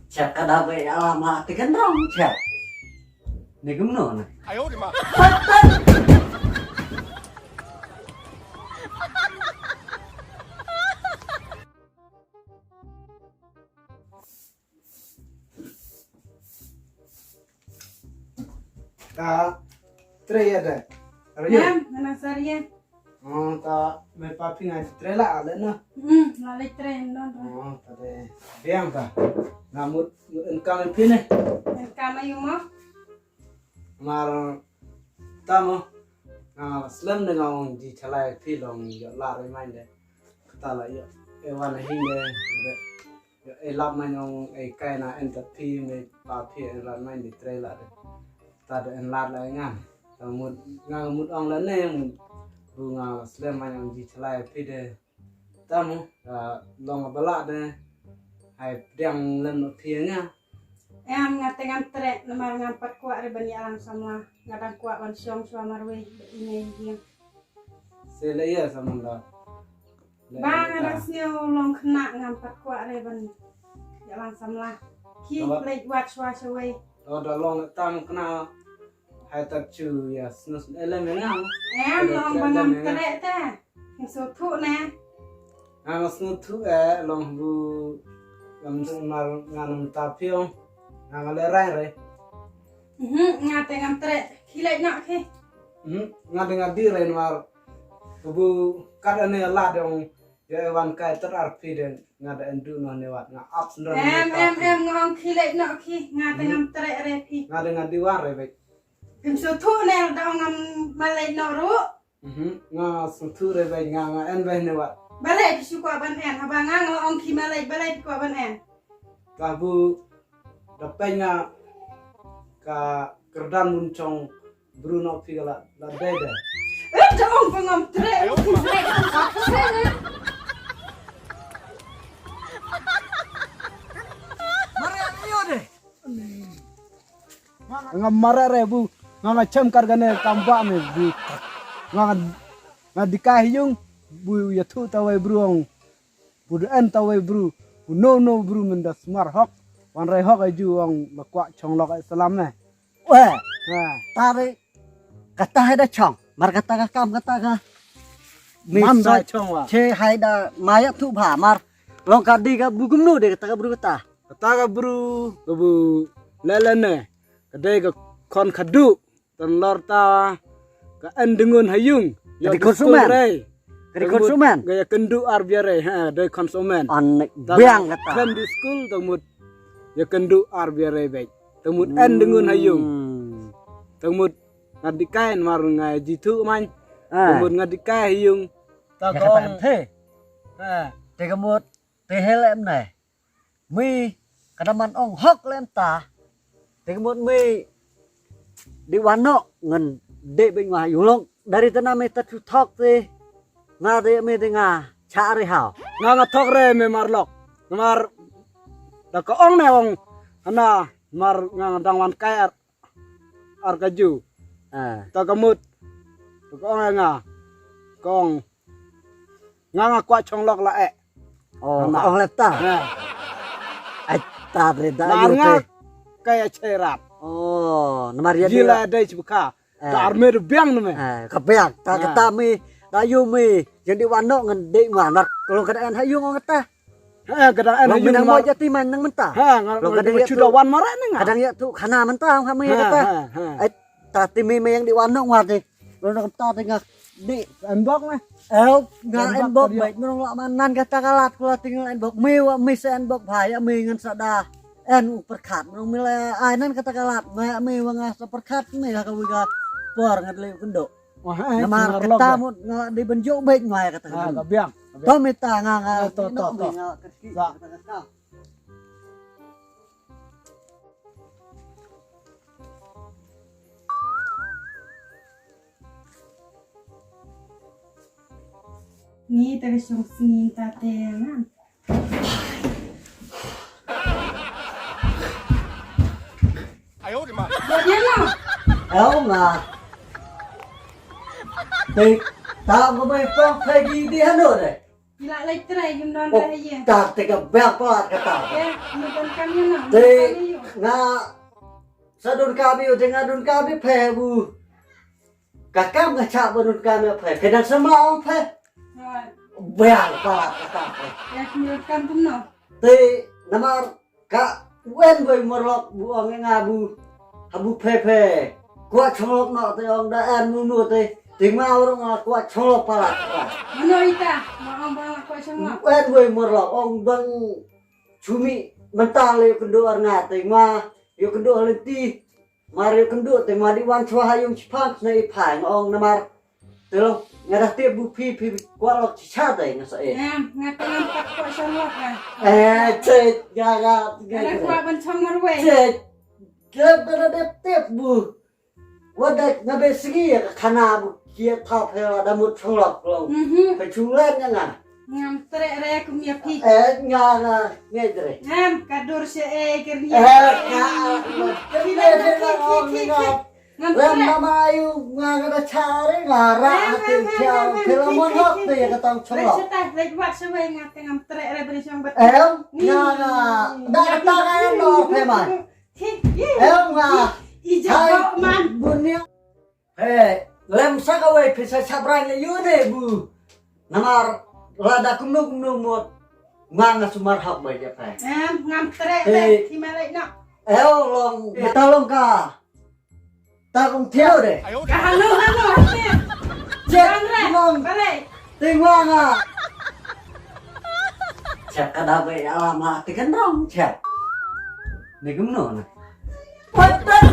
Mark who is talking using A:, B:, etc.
A: Cek kada be alamat kan dong cek. Ni gumno na.
B: 哎呦我的妈！
C: Ta tre ada.
D: Em, mana sarian?
C: Oh ta me papi ngai tre la ale na.
D: Lalai tren don.
C: Oh ta de biang ta. Ngamut en kan pine.
D: Kama yung mo?
C: Mar ta mo. Slam de ngong di chalai pi long yo la re mai de. Ta la yo e wan hin de. Yo e lap mai ngong e kai na en ta pi me papi en la mai di tre la de. Ta de en la la ngan. Ta mut ngamut ong la ne bunga slam mai ngong di chalai pi de. Ta mo long bala de. Hai yang len pi nga.
D: Em ngatengan tre lemar ngampat kuat rebani alam sama ngadang kuat wan siong suamar we ini dia.
C: Se le ya sama la.
D: Bang rasnya long kena ngampat kuat rebani alam sama. Ki lek wat swasa we.
C: Oh da long tam kena hai tak chu ya snus ele me nga.
D: Em long bangam tre ta. Yang so thu na.
C: Snus thu long bu ngam mal nganam tapiong. Ngale rai re.
D: Ngatengan tre ki lek nak ke.
C: Ngadi re mar bu kadane la dong ya wan kai ter arpi den ngada endu no ne wat nga ups ndo.
D: Em ngong ki lek nak ki ngatengan tre re pi.
C: Ngadi war re bek.
D: Pim so thu na dong ngam malai no ru.
C: Nga sutu re bek nga en be ne wat.
D: Balai pisu ko ban en habang ngong ki malai balai ko ban en.
C: Ka bu dapenya ka kerdan muncong Bruno Pigala la dede.
D: Dong pengam tre.
A: Mari ayo deh.
C: Ngam mara re bu ngam chem kargane tamba me bu ngam dikahyung bu ya thu tawai bruong bu en tawai bru no bru menda smar hok wan rai hok aju ong bakwa chong lok salam ne.
A: Weh,
C: Nah,
A: tadi kata hai dah chong, mar kata ka kam kata ka.
C: man da
A: Misal
C: chong wa.
A: che hai dah maya tu bha mar long kadi ka bugum nu de kata ka buru kata.
C: Kata ka bru bu lele ne. Kadai ka kon khadu tan lor ta ka en dengun hayung.
A: Jadi konsumen. Kadi konsumen.
C: Gaya kendu arbiare ha dai konsumen.
A: Anek biang kata.
C: Kan di school tamut ya kendu arbiare baik. Tamut en dengun hayung. Tamut ngadikain mar ngai jitu man. Tamut ngadikai hayung. Ta
A: Ya kata
C: kong.
A: te.
C: Ha.
A: Te kamut te helem này. Mi kadaman ong hok lem ta. Te kamut mi di wano ngen de bên ngoài yung dari tanah me ta tu thok te. Nga de me de nga cha re hao.
C: Nga ngatok re me marlok. Mar da ko ong ne ong ana mar nga dangwan kai ar kaju. Ta kamut. Ta ko ong nga. Kong nga kwa chong lok la e.
A: Oh,
C: Anak.
A: ong lem ta.
C: Ha.
A: Ai ta re da
C: Mar
A: yu
C: nga
A: te.
C: kaya cerap.
A: Oh, namar ya
C: Gila dai cibuka. Ta arme biang nume.
A: kebeak ta kata mi da yu mi jadi wano ngen de nganar kalau kadaan hayu ngong kata.
C: Ha kadang en
A: Long
C: hayung
A: minang
C: mar.
A: mo jati man nang mentah.
C: Ha
A: Lo
C: kadang
A: kadang ya
C: cudawan mara ne nga.
A: Kadang ya tu kana mentah kami kata. Ai ta timi me yang di wano ngwa de. Lo nak ta tengah di
C: Enbok ne.
A: nga en bok baik nong la manan kata kalat kula tinggal en bok mi se en bok bhaya mi ngan sada en perkat nong mila ai nan kata kalat ma mi wanga perkat mi ka wiga por ngat le kendo.
C: Wah,
A: Namar kata mo nga di benjo baik ngoài kata.
C: Ha ka biang.
A: To mita nga
C: To. Sa.
D: Ni taga siyong singin tatengan. Dia mo.
A: Eo nga. Thì tao có mấy con phải đi đi hết rồi đấy.
D: Gila lagi terai gendon
A: Oh,
D: dah ya.
A: tak tega bepat kata.
D: Ya, gendon kami nak.
A: Te nga sadun kami dengan dun kami pebu. Kakam ngacak dun kami pe. Kedang semau pe. Beal palat kata.
D: Ya, gendon kampung no.
A: Te namar ka wen boy morlok buang ngabu. Habu pepe. Kuat cholok no te ong daan munu te. Tingma orang kuat cholok palat.
D: Mana ita? Mau bang aku semua.
A: Wen boy morlok ong bang cumi mental yo kendo arnga tingma yo kendo lenti. Mari kendo tingma di wan swahayung cipak na ipai ong namar. Telo ngadah tiap bu pi kuat lok cicada ngasa
D: Ngatan empat kuat semua kan.
A: cet gaga
D: Ada kuat bencong marwe.
A: cet gaga tiap bu. Wadah ngabe segi ya kana bu kia top ya damut cholok long. Peculan nga.
D: Ngam trek rek kumia pi.
A: Nga ngedre.
D: Ngam kadur se kerja. Ngam
A: Lam
D: trek.
A: mamayu nga kada cari ngara ati ciao filmon hok tu ya katong
D: Rek
A: cholok.
D: setah rek buat sewe ngate ngam trek rek beri song bet.
A: Nga data kaya no peman. Nga
D: Ijab man.
A: Bunya. Lem sakawai bisa sabranya yude bu. Namar lada kumnu mot. Manga sumar hak baja pe.
D: Ngam trek rek himalai nak.
A: Long tolong ka. Takong theo deh.
D: Halo.
A: Cek ngong
D: Balik.
A: tingwa nga. Cek kada be alamat kan rong cek. Ni kumno na. Patah